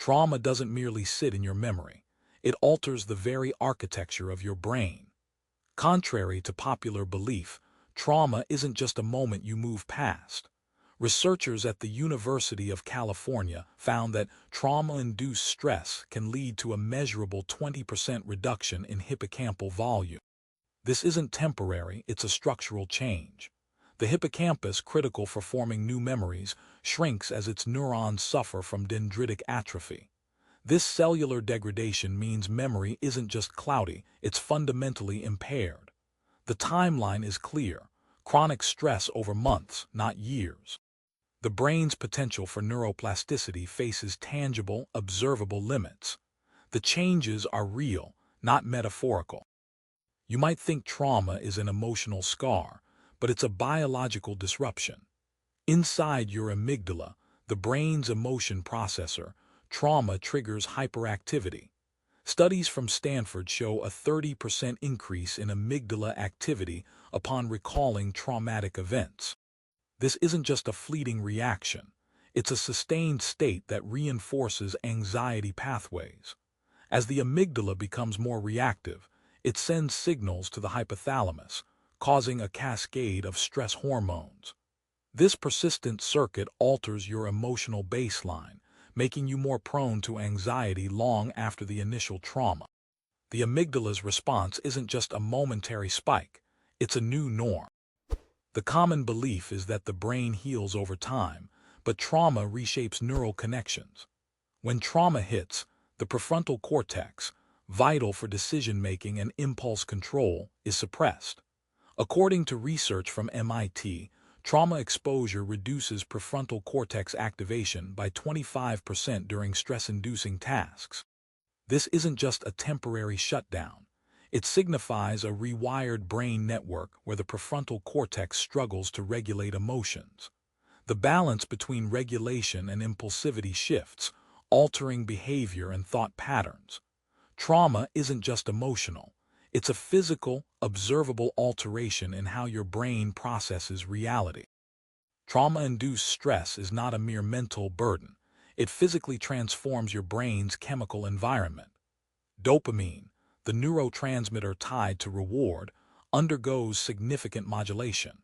Trauma doesn't merely sit in your memory. It alters the very architecture of your brain. Contrary to popular belief, trauma isn't just a moment you move past. Researchers at the University of California found that trauma-induced stress can lead to a measurable 20% reduction in hippocampal volume. This isn't temporary, it's a structural change. The hippocampus, critical for forming new memories, shrinks as its neurons suffer from dendritic atrophy. This cellular degradation means memory isn't just cloudy, it's fundamentally impaired. The timeline is clear: chronic stress over months, not years. The brain's potential for neuroplasticity faces tangible, observable limits. The changes are real, not metaphorical. You might think trauma is an emotional scar, but it's a biological disruption. Inside your amygdala, the brain's emotion processor, trauma triggers hyperactivity. Studies from Stanford show a 30% increase in amygdala activity upon recalling traumatic events. This isn't just a fleeting reaction. It's a sustained state that reinforces anxiety pathways. As the amygdala becomes more reactive, it sends signals to the hypothalamus, causing a cascade of stress hormones. This persistent circuit alters your emotional baseline, making you more prone to anxiety long after the initial trauma. The amygdala's response isn't just a momentary spike, it's a new norm. The common belief is that the brain heals over time, but trauma reshapes neural connections. When trauma hits, the prefrontal cortex, vital for decision-making and impulse control, is suppressed. According to research from MIT, trauma exposure reduces prefrontal cortex activation by 25% during stress-inducing tasks. This isn't just a temporary shutdown. It signifies a rewired brain network where the prefrontal cortex struggles to regulate emotions. The balance between regulation and impulsivity shifts, altering behavior and thought patterns. Trauma isn't just emotional. It's a physical, observable alteration in how your brain processes reality. Trauma-induced stress is not a mere mental burden. It physically transforms your brain's chemical environment. Dopamine, the neurotransmitter tied to reward, undergoes significant modulation.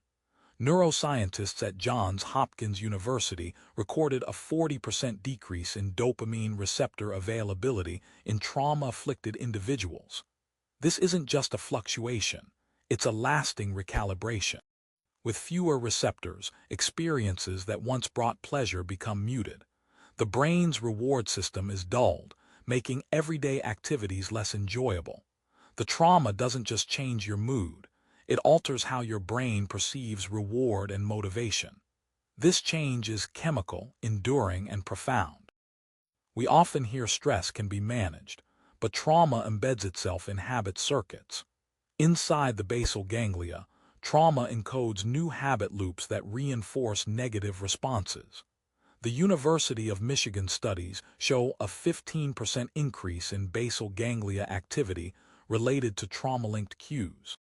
Neuroscientists at Johns Hopkins University recorded a 40% decrease in dopamine receptor availability in trauma-afflicted individuals. This isn't just a fluctuation, it's a lasting recalibration. With fewer receptors, experiences that once brought pleasure become muted. The brain's reward system is dulled, making everyday activities less enjoyable. The trauma doesn't just change your mood, it alters how your brain perceives reward and motivation. This change is chemical, enduring, and profound. We often hear stress can be managed, but trauma embeds itself in habit circuits. Inside the basal ganglia, trauma encodes new habit loops that reinforce negative responses. The University of Michigan studies show a 15% increase in basal ganglia activity related to trauma-linked cues.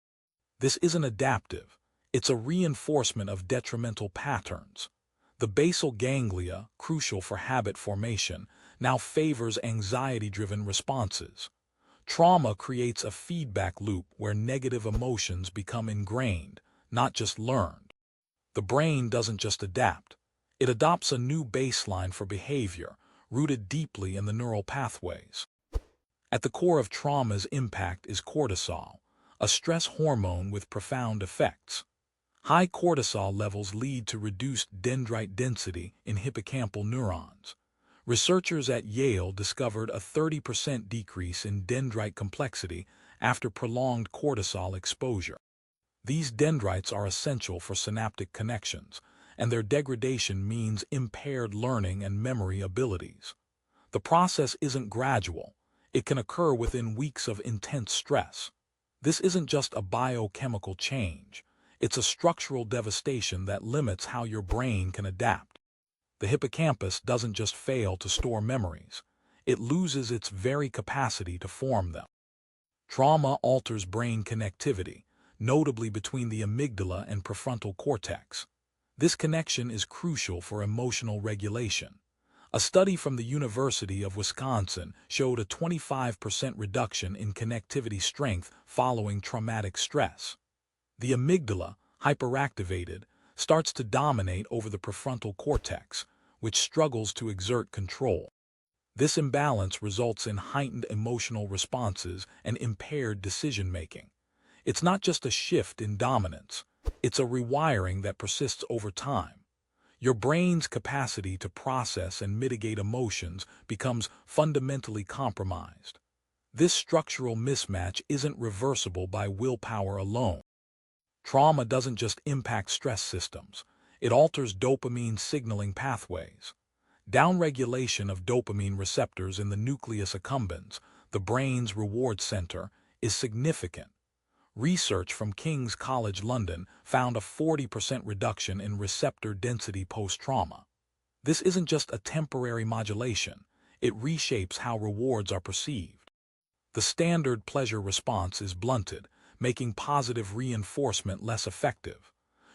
This isn't adaptive, it's a reinforcement of detrimental patterns. The basal ganglia, crucial for habit formation, now favors anxiety-driven responses. Trauma creates a feedback loop where negative emotions become ingrained, not just learned. The brain doesn't just adapt, it adopts a new baseline for behavior, rooted deeply in the neural pathways. At the core of trauma's impact is cortisol, a stress hormone with profound effects. High cortisol levels lead to reduced dendrite density in hippocampal neurons. Researchers at Yale discovered a 30% decrease in dendrite complexity after prolonged cortisol exposure. These dendrites are essential for synaptic connections, and their degradation means impaired learning and memory abilities. The process isn't gradual. It can occur within weeks of intense stress. This isn't just a biochemical change. It's a structural devastation that limits how your brain can adapt. The hippocampus doesn't just fail to store memories. It loses its very capacity to form them. Trauma alters brain connectivity, notably between the amygdala and prefrontal cortex. This connection is crucial for emotional regulation. A study from the University of Wisconsin showed a 25% reduction in connectivity strength following traumatic stress. The amygdala, hyperactivated, starts to dominate over the prefrontal cortex, which struggles to exert control. This imbalance results in heightened emotional responses and impaired decision-making. It's not just a shift in dominance, it's a rewiring that persists over time. Your brain's capacity to process and mitigate emotions becomes fundamentally compromised. This structural mismatch isn't reversible by willpower alone. Trauma doesn't just impact stress systems, it alters dopamine signaling pathways. Downregulation of dopamine receptors in the nucleus accumbens, the brain's reward center, is significant. Research from King's College London found a 40% reduction in receptor density post-trauma. This isn't just a temporary modulation, it reshapes how rewards are perceived. The standard pleasure response is blunted, making positive reinforcement less effective.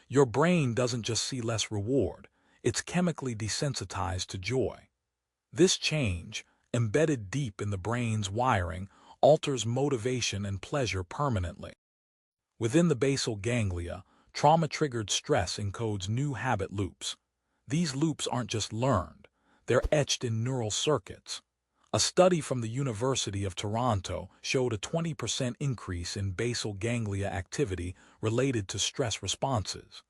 Your brain doesn't just see less reward, it's chemically desensitized to joy. This change, embedded deep in the brain's wiring, alters motivation and pleasure permanently. Within the basal ganglia, trauma-triggered stress encodes new habit loops. These loops aren't just learned, they're etched in neural circuits. A study from the University of Toronto showed a 20% increase in basal ganglia activity related to stress responses.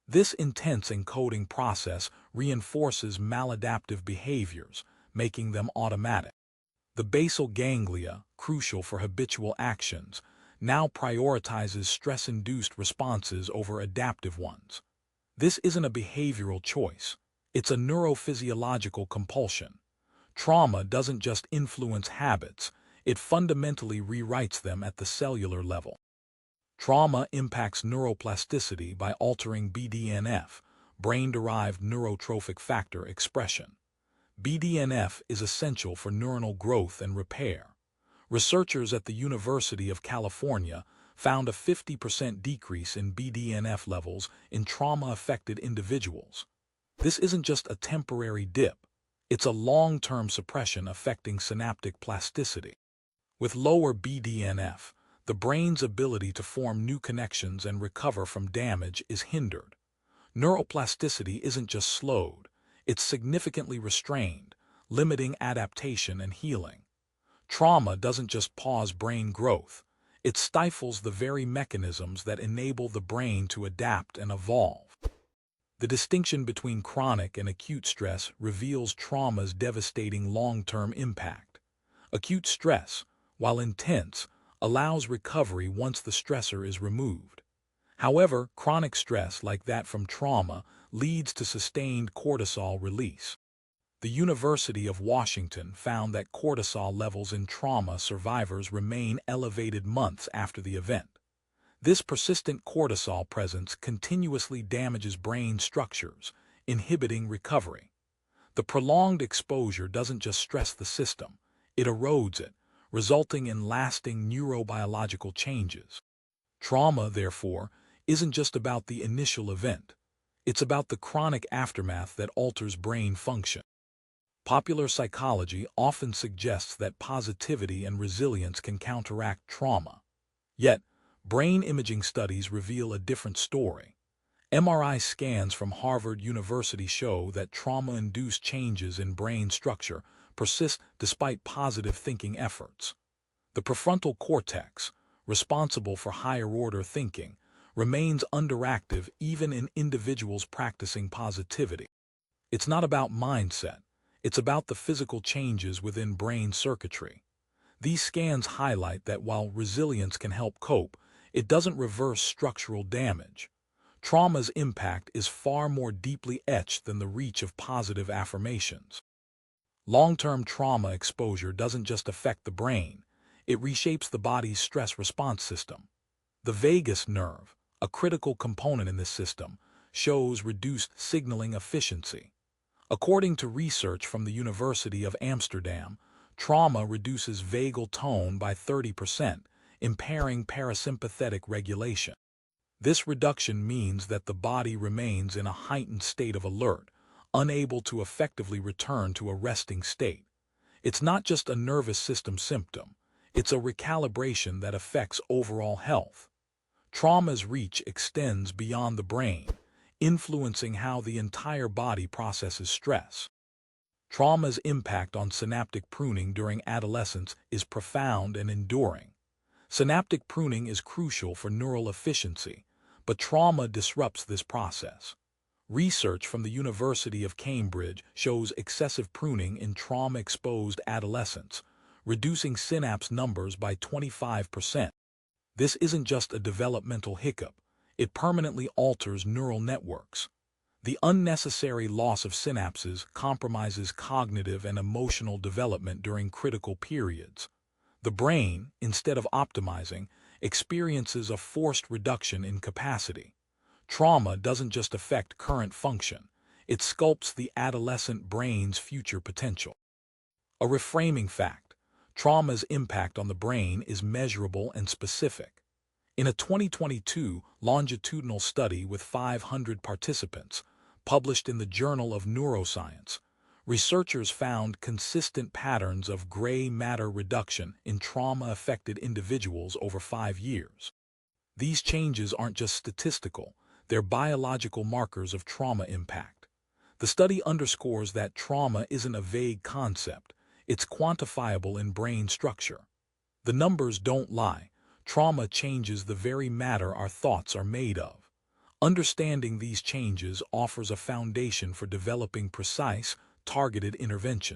This intense encoding process reinforces maladaptive behaviors, making them automatic. The basal ganglia, crucial for habitual actions, now prioritizes stress-induced responses over adaptive ones. This isn't a behavioral choice, it's a neurophysiological compulsion. Trauma doesn't just influence habits, it fundamentally rewrites them at the cellular level. Trauma impacts neuroplasticity by altering BDNF, brain-derived neurotrophic factor expression. BDNF is essential for neuronal growth and repair. Researchers at the University of California found a 50% decrease in BDNF levels in trauma-affected individuals. This isn't just a temporary dip, it's a long-term suppression affecting synaptic plasticity. With lower BDNF, the brain's ability to form new connections and recover from damage is hindered. Neuroplasticity isn't just slowed, it's significantly restrained, limiting adaptation and healing. Trauma doesn't just pause brain growth, it stifles the very mechanisms that enable the brain to adapt and evolve. The distinction between chronic and acute stress reveals trauma's devastating long-term impact. Acute stress, while intense, allows recovery once the stressor is removed. However, chronic stress like that from trauma leads to sustained cortisol release. The University of Washington found that cortisol levels in trauma survivors remain elevated months after the event. This persistent cortisol presence continuously damages brain structures, inhibiting recovery. The prolonged exposure doesn't just stress the system, it erodes it, resulting in lasting neurobiological changes. Trauma, therefore, isn't just about the initial event. It's about the chronic aftermath that alters brain function. Popular psychology often suggests that positivity and resilience can counteract trauma. Yet, brain imaging studies reveal a different story. MRI scans from Harvard University show that trauma-induced changes in brain structure persist despite positive thinking efforts. The prefrontal cortex, responsible for higher-order thinking, remains underactive even in individuals practicing positivity. It's not about mindset. It's about the physical changes within brain circuitry. These scans highlight that while resilience can help cope, it doesn't reverse structural damage. Trauma's impact is far more deeply etched than the reach of positive affirmations. Long-term trauma exposure doesn't just affect the brain, it reshapes the body's stress response system. The vagus nerve, a critical component in this system, shows reduced signaling efficiency. According to research from the University of Amsterdam, trauma reduces vagal tone by 30%, impairing parasympathetic regulation. This reduction means that the body remains in a heightened state of alert, unable to effectively return to a resting state. It's not just a nervous system symptom, it's a recalibration that affects overall health. Trauma's reach extends beyond the brain, influencing how the entire body processes stress. Trauma's impact on synaptic pruning during adolescence is profound and enduring. Synaptic pruning is crucial for neural efficiency, but trauma disrupts this process. Research from the University of Cambridge shows excessive pruning in trauma-exposed adolescents, reducing synapse numbers by 25%. This isn't just a developmental hiccup, it permanently alters neural networks. The unnecessary loss of synapses compromises cognitive and emotional development during critical periods. The brain, instead of optimizing, experiences a forced reduction in capacity. Trauma doesn't just affect current function, it sculpts the adolescent brain's future potential. A reframing fact: trauma's impact on the brain is measurable and specific. In a 2022 longitudinal study with 500 participants, published in the Journal of Neuroscience, researchers found consistent patterns of gray matter reduction in trauma-affected individuals over 5 years. These changes aren't just statistical, they're biological markers of trauma impact. The study underscores that trauma isn't a vague concept, it's quantifiable in brain structure. The numbers don't lie. Trauma changes the very matter our thoughts are made of. Understanding these changes offers a foundation for developing precise, targeted interventions.